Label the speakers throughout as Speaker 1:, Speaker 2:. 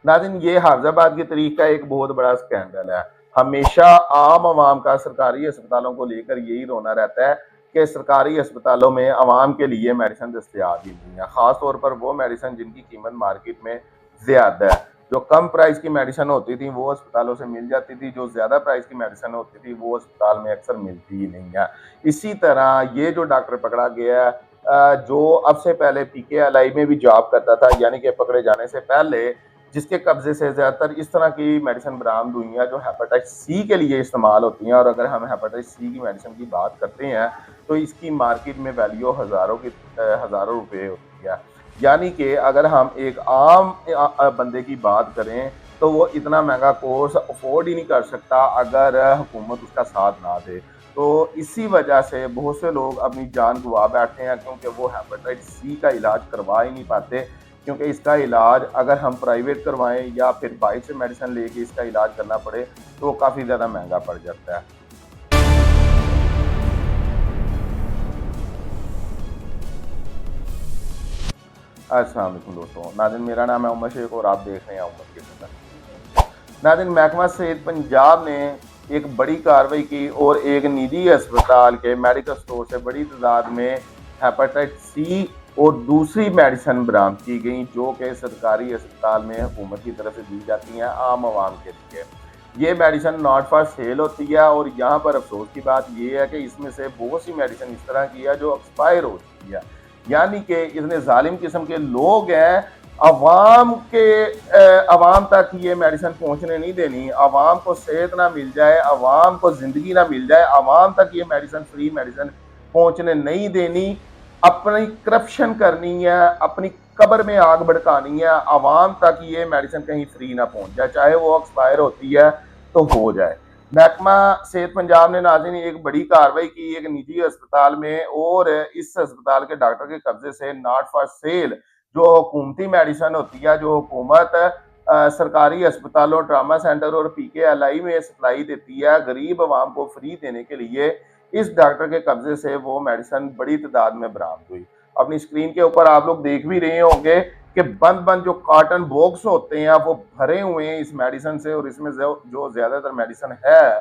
Speaker 1: नाज़रीन, ये हाफिजाबाद की तरीक का एक बहुत बड़ा स्कैंडल है। हमेशा आम आवाम का सरकारी अस्पतालों को लेकर यही रोना रहता है कि सरकारी अस्पतालों में आवाम के लिए मेडिसिन दस्तयाब ही नहीं है। ख़ास तौर पर वो मेडिसिन जिनकी कीमत मार्केट में ज़्यादा है। जो कम प्राइस की मेडिसिन होती थी वो अस्पतालों से मिल जाती थी, जो ज़्यादा प्राइस की मेडिसिन होती थी वो अस्पताल में अक्सर मिलती ही नहीं है। इसी तरह ये जो डॉक्टर पकड़ा गया है, जो अब से पहले पीकेएलआई में भी जॉब करता था, यानी कि पकड़े जाने से पहले, जिसके कब्जे से ज़्यादातर इस तरह की मेडिसिन बरामद हुई हैं जो हेपेटाइटिस सी के लिए इस्तेमाल होती हैं। और अगर हम हेपेटाइटिस सी की मेडिसिन की बात करते हैं तो इसकी मार्केट में वैल्यू हज़ारों रुपए होती है। यानी कि अगर हम एक आम बंदे की बात करें तो वो इतना महंगा कोर्स अफोर्ड ही नहीं कर सकता अगर हुकूमत उसका साथ ना दे। तो इसी वजह से बहुत से लोग अपनी जान गंवा बैठते हैं, क्योंकि वो हेपेटाइटिस सी का इलाज करवा ही नहीं पाते। क्योंकि इसका इलाज अगर हम प्राइवेट करवाएं या फिर बाहर से मेडिसिन लेके इसका इलाज करना पड़े तो काफ़ी ज़्यादा महंगा पड़ जाता है। अस्सलाम वालेकुम दोस्तों, नाज़रीन, मेरा नाम है उमर शेख और आप देख रहे हैं उमर के साथ। नाज़रीन, महकमा सेहत पंजाब ने एक बड़ी कार्रवाई की और एक निजी अस्पताल के मेडिकल स्टोर से बड़ी तादाद में हेपेटाइटिस सी और दूसरी मेडिसिन बरामद की गई जो कि सरकारी अस्पताल में हुकूमत की तरफ से दी जाती हैं आम आवाम के लिए। ये मेडिसिन नॉट फॉर सेल होती है और यहाँ पर अफसोस की बात यह है कि इसमें से बहुत सी मेडिसिन इस तरह की है जो एक्सपायर हो चुकी है। यानी कि इतने जालिम किस्म के लोग हैं, अवाम तक ये मेडिसिन पहुंचने नहीं देनी। अवाम को सेहत ना मिल जाए, अवाम को ज़िंदगी ना मिल जाए, अवाम तक ये मेडिसिन, फ्री मेडिसिन पहुंचने नहीं देनी। अपनी करप्शन करनी है, अपनी कब्र में आग भड़कानी है, अवाम तक ये मेडिसिन कहीं फ्री ना पहुंच जाए, चाहे वो एक्सपायर होती है तो हो जाए। महकमा सेहत पंजाब ने नाज़रीन एक बड़ी कार्रवाई की एक निजी अस्पताल में, और इस अस्पताल के डॉक्टर के कब्जे से नॉट फॉर सेल जो हुकूमती मेडिसिन होती है, जो हुकूमत सरकारी अस्पतालों, ट्रामा सेंटर और पीकेएलआई में सप्लाई देती है गरीब आवाम को फ्री देने के लिए, इस डॉक्टर के कब्जे से वो मेडिसिन बड़ी तादाद में बरामद हुई। अपनी स्क्रीन के ऊपर आप लोग देख भी रहे होंगे कि बंद बंद जो कार्टन बॉक्स होते हैं वो भरे हुए हैं इस मेडिसिन से, और इसमें जो ज़्यादातर मेडिसिन है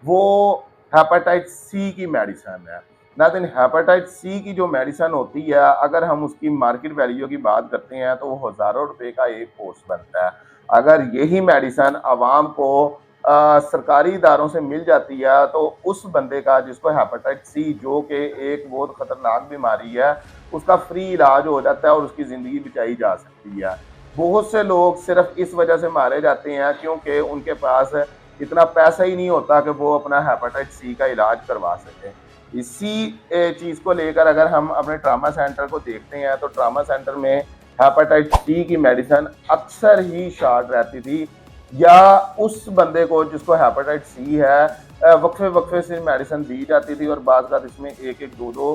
Speaker 1: वो हेपेटाइटिस सी की मेडिसिन है। नाज़रीन, हेपेटाइटिस सी की जो मेडिसिन होती है, अगर हम उसकी मार्केट वैल्यू की बात करते हैं तो वो हज़ारों रुपए का एक कोर्स बनता है। अगर यही मेडिसिन आवाम को सरकारी इदारों से मिल जाती है तो उस बंदे का, जिसको हेपेटाइटिस सी जो कि एक बहुत ख़तरनाक बीमारी है, उसका फ्री इलाज हो जाता है और उसकी ज़िंदगी बचाई जा सकती है। बहुत से लोग सिर्फ इस वजह से मारे जाते हैं क्योंकि उनके पास इतना पैसा ही नहीं होता कि वो अपना हेपेटाइटिस सी का इलाज करवा सकें। इसी चीज़ को लेकर अगर हम अपने ट्रामा सेंटर को देखते हैं तो ट्रामा सेंटर में हेपेटाइटिस सी की मेडिसिन अक्सर ही शॉर्ट रहती थी, या उस बंदे को जिसको हेपेटाइटिस सी है वक्फे वक्फे से मेडिसिन दी जाती थी, और बाज़ बात इसमें एक एक दो दो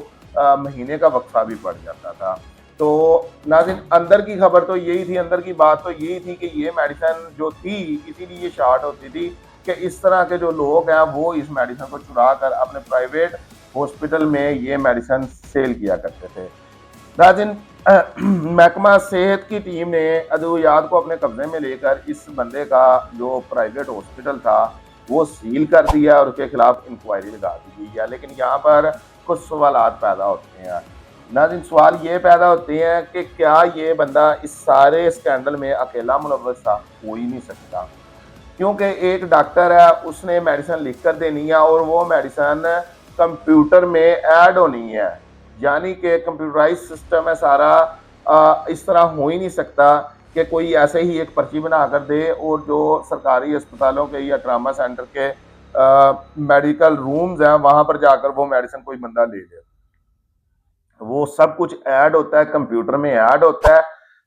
Speaker 1: महीने का वक्फा भी पड़ जाता था। तो नाज़रीन, अंदर की खबर तो यही थी, अंदर की बात तो यही थी कि ये मेडिसिन जो थी इसीलिए शॉर्ट होती थी कि इस तरह के जो लोग हैं वो इस मेडिसिन को चुरा कर अपने प्राइवेट हॉस्पिटल में ये मेडिसिन सेल किया करते थे। नाज़रीन, महकमा सेहत की टीम ने अद्वियात को अपने कब्जे में लेकर इस बंदे का जो प्राइवेट हॉस्पिटल था वो सील कर दिया और उसके खिलाफ इंक्वायरी लगा दी गई है। लेकिन यहाँ पर कुछ सवालात पैदा होते हैं। नाज़रीन, सवाल ये पैदा होते हैं कि क्या ये बंदा इस सारे स्कैंडल में अकेला मुलव्वस था? हो ही नहीं सकता, क्योंकि एक डॉक्टर है, उसने मेडिसिन लिख कर देनी है और वो मेडिसिन कंप्यूटर में ऐड होनी है। यानी कि कंप्यूटराइज सिस्टम है सारा। इस तरह हो ही नहीं सकता कि कोई ऐसे ही एक पर्ची बना कर दे और जो सरकारी अस्पतालों के या ट्रामा सेंटर के मेडिकल रूम्स हैं वहाँ पर जाकर वो मेडिसिन कोई बंदा ले ले। वो सब कुछ ऐड होता है, कंप्यूटर में ऐड होता है।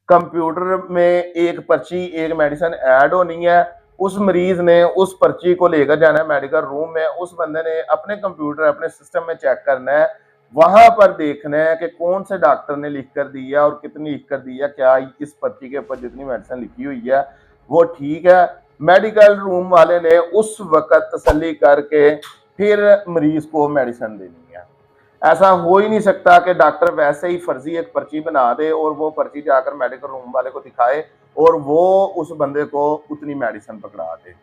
Speaker 1: कंप्यूटर में एक पर्ची, एक मेडिसिन ऐड होनी है, उस मरीज ने उस पर्ची को लेकर जाना है मेडिकल रूम में, उस बंदे ने अपने कंप्यूटर, अपने सिस्टम में चेक करना है, वहां पर देखना है कि कौन से डॉक्टर ने लिख कर दी है और कितनी लिख कर दी है, क्या इस पर्ची के ऊपर जितनी मेडिसिन लिखी हुई है वो ठीक है। मेडिकल रूम वाले ने उस वक्त तसल्ली करके फिर मरीज को मेडिसिन देनी है। ऐसा हो ही नहीं सकता कि डॉक्टर वैसे ही फर्जी एक पर्ची बना दे और वो पर्ची जाकर मेडिकल रूम वाले को दिखाए और वो उस बंदे को उतनी मेडिसिन पकड़ा दे।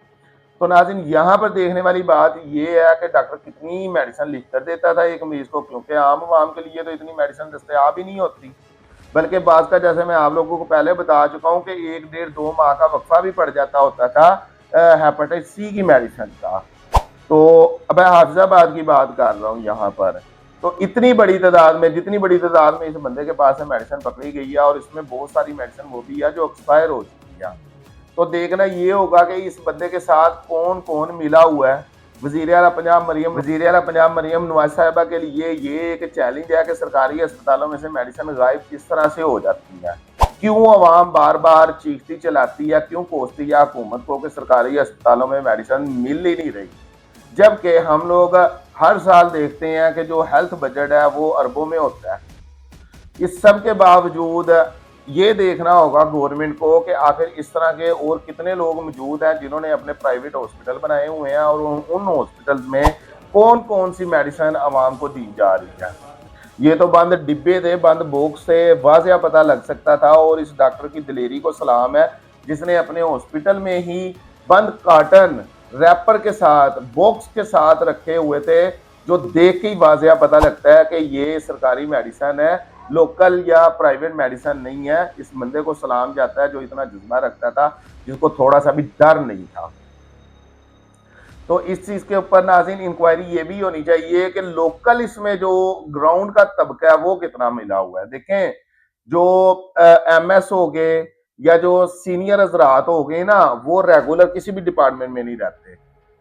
Speaker 1: तो नाज़रीन, यहाँ पर देखने वाली बात ये है कि डॉक्टर कितनी मेडिसिन लिख कर देता था एक मरीज को, क्योंकि आम आवाम के लिए तो इतनी मेडिसिन दस्तयाब ही नहीं होती। बल्कि बात का, जैसे मैं आप लोगों को पहले बता चुका हूँ कि 1 डेढ़ 2 माह का वक्फा भी पड़ जाता होता था हेपेटाइटिस सी की मेडिसिन का। तो अब मैं हाफिजाबाद की बात कर रहा हूँ यहाँ पर। तो इतनी बड़ी तादाद में, जितनी बड़ी तादाद में इस बंदे के पास से मेडिसिन पकड़ी गई है, और इसमें बहुत सारी मेडिसिन वो भी है जो एक्सपायर हो चुकी है। तो देखना ये होगा कि इस बंदे के साथ कौन कौन मिला हुआ है। वज़ीर आला पंजाब मरियम नवाज साहिबा के लिए ये एक चैलेंज है कि सरकारी अस्पतालों में से मेडिसिन गायब किस तरह से हो जाती है। क्यों अवाम बार बार चीखती चलाती है, क्यों कोसती है हुकूमत को कि सरकारी अस्पतालों में मेडिसिन मिल ही नहीं रही, जबकि हम लोग हर साल देखते हैं कि जो हेल्थ बजट है वो अरबों में होता है। इस सब के बावजूद ये देखना होगा गवर्नमेंट को कि आखिर इस तरह के और कितने लोग मौजूद हैं जिन्होंने अपने प्राइवेट हॉस्पिटल बनाए हुए हैं, और उन हॉस्पिटल में कौन कौन सी मेडिसिन आवाम को दी जा रही है। ये तो बंद डिब्बे थे, बंद बॉक्स से वाज़िया पता लग सकता था, और इस डॉक्टर की दिलेरी को सलाम है जिसने अपने हॉस्पिटल में ही बंद कार्टन रैपर के साथ, बॉक्स के साथ रखे हुए थे, जो देख के ही वाज़िया पता लगता है कि ये सरकारी मेडिसिन है, लोकल या प्राइवेट मेडिसिन नहीं है। इस बंदे को सलाम जाता है जो इतना जज्बा रखता था, जिसको थोड़ा सा भी डर नहीं था। तो इस चीज के ऊपर नाज़रीन इंक्वायरी ये भी होनी चाहिए कि लोकल इसमें जो ग्राउंड का तबका है वो कितना मिला हुआ है। देखें, जो एमएस हो गए या जो सीनियर हजरात हो गए ना, वो रेगुलर किसी भी डिपार्टमेंट में नहीं रहते।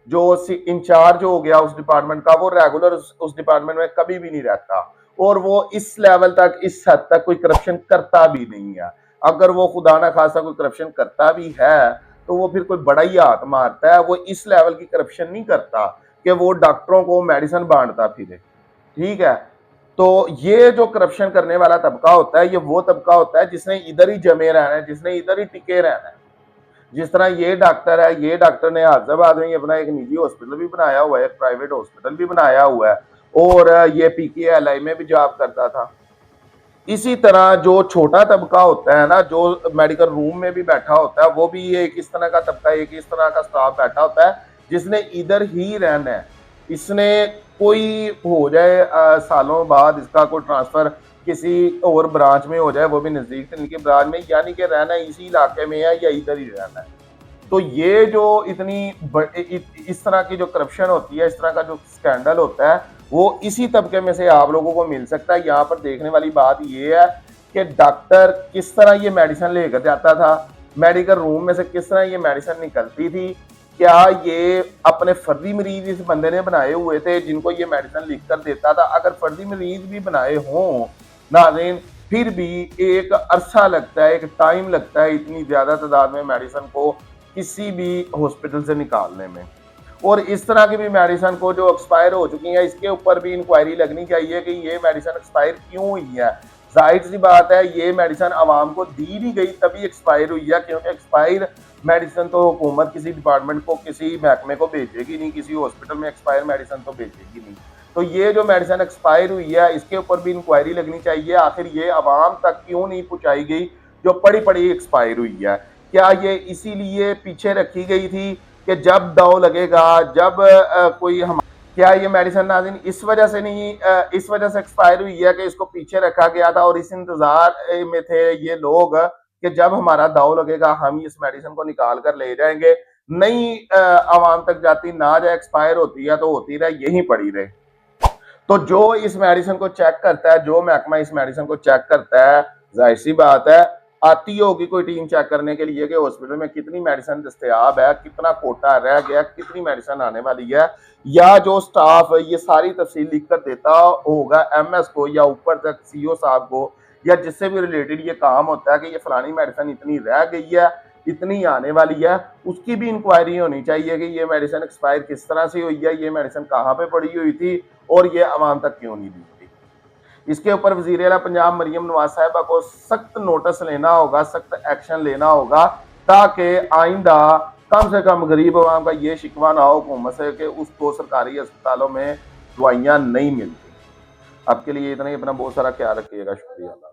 Speaker 1: जो इंचार्ज हो गया उस डिपार्टमेंट का, वो रेगुलर उस डिपार्टमेंट में कभी भी नहीं रहता, और वो इस लेवल तक, इस हद तक कोई करप्शन करता भी नहीं है। अगर वो खुदा ना खासा कोई करप्शन करता भी है तो वो फिर कोई बड़ा ही हाथ मारता है, वो इस लेवल की करप्शन नहीं करता कि वो डॉक्टरों को मेडिसिन बांटता फिरे। ठीक है, तो ये जो करप्शन करने वाला तबका होता है, ये वो तबका होता है जिसने इधर ही जमे रहना है, जिसने इधर ही टिके रहना है। जिस तरह ये डॉक्टर है, ये डॉक्टर ने हाफिजाबाद में अपना एक निजी हॉस्पिटल भी बनाया हुआ है, एक प्राइवेट हॉस्पिटल भी बनाया हुआ है, और ये पीकेएलआई में भी जॉब करता था। इसी तरह जो छोटा तबका होता है ना, जो मेडिकल रूम में भी बैठा होता है, वो भी एक इस तरह का तबका, एक इस तरह का स्टाफ बैठा होता है जिसने इधर ही रहना है। इसने कोई हो जाए सालों बाद इसका कोई ट्रांसफर किसी और ब्रांच में हो जाए, वो भी नजदीक से इनके ब्रांच में, यानी कि रहना इसी इलाके में है या इधर ही रहना है। तो ये जो इस तरह की जो करप्शन होती है, इस तरह का जो स्कैंडल होता है, वो इसी तबके में से आप लोगों को मिल सकता है। यहाँ पर देखने वाली बात ये है कि डॉक्टर किस तरह ये मेडिसिन लेकर जाता था, मेडिकल रूम में से किस तरह ये मेडिसिन निकलती थी, क्या ये अपने फर्जी मरीज इस बंदे ने बनाए हुए थे जिनको ये मेडिसिन लिख कर देता था। अगर फर्जी मरीज भी बनाए हों नाज़रीन, फिर भी एक अरसा लगता है, एक टाइम लगता है इतनी ज्यादा तादाद में मेडिसिन को किसी भी हॉस्पिटल से निकालने में। और इस तरह की भी मेडिसिन को जो एक्सपायर हो चुकी है, इसके ऊपर भी इंक्वायरी लगनी चाहिए कि ये मेडिसिन एक्सपायर क्यों हुई है। जाहिर सी बात है, ये मेडिसिन आवाम को दी भी गई तभी एक्सपायर हुई है, क्योंकि एक्सपायर मेडिसिन तो हुकूमत किसी डिपार्टमेंट को, किसी महकमे को भेजेगी नहीं, किसी हॉस्पिटल में एक्सपायर मेडिसिन तो भेजेगी नहीं। तो ये जो मेडिसिन एक्सपायर हुई है, इसके ऊपर भी इंक्वायरी लगनी चाहिए, आखिर ये आवाम तक क्यों नहीं पहुंचाई गई जो पड़ी पड़ी एक्सपायर हुई है। क्या ये इसीलिए पीछे रखी गई थी कि जब दाव लगेगा, जब कोई हम, क्या ये मेडिसिन नाज़रीन इस वजह से नहीं, इस वजह से एक्सपायर हुई है कि इसको पीछे रखा गया था और इस इंतजार में थे ये लोग कि जब हमारा दाव लगेगा हम इस मेडिसिन को निकाल कर ले जाएंगे, नहीं आवाम तक जाती, ना जाए एक्सपायर होती है तो होती रहे, यहीं पड़ी रहे। तो जो इस मेडिसिन को चेक करता है, जो महकमा इस मेडिसिन को चेक करता है, जाहिर सी बात है आती होगी कोई टीम चेक करने के लिए कि हॉस्पिटल में कितनी मेडिसिन दस्तयाब है, कितना कोटा रह गया, कितनी मेडिसिन आने वाली है। या जो स्टाफ ये सारी तफसील लिख कर देता होगा एमएस को या ऊपर तक सीईओ साहब को, या जिससे भी रिलेटेड ये काम होता है कि ये फलानी मेडिसिन इतनी रह गई है, इतनी आने वाली है, उसकी भी इंक्वायरी होनी चाहिए कि ये मेडिसिन एक्सपायर किस तरह से हुई है, ये मेडिसिन कहाँ पे पड़ी हुई थी और ये आवाम तक क्यों नहीं दी थी। इसके ऊपर वज़ीर आला पंजाब मरियम नवाज साहिबा को सख्त नोटिस लेना होगा, सख्त एक्शन लेना होगा, ताकि आइंदा कम से कम गरीब आवाम का ये शिकवा ना हो हुकूमत से कि उसको सरकारी अस्पतालों में दवाइयाँ नहीं मिलती। आपके लिए इतना ही, अपना बहुत सारा ख्याल रखिएगा। शुक्रिया।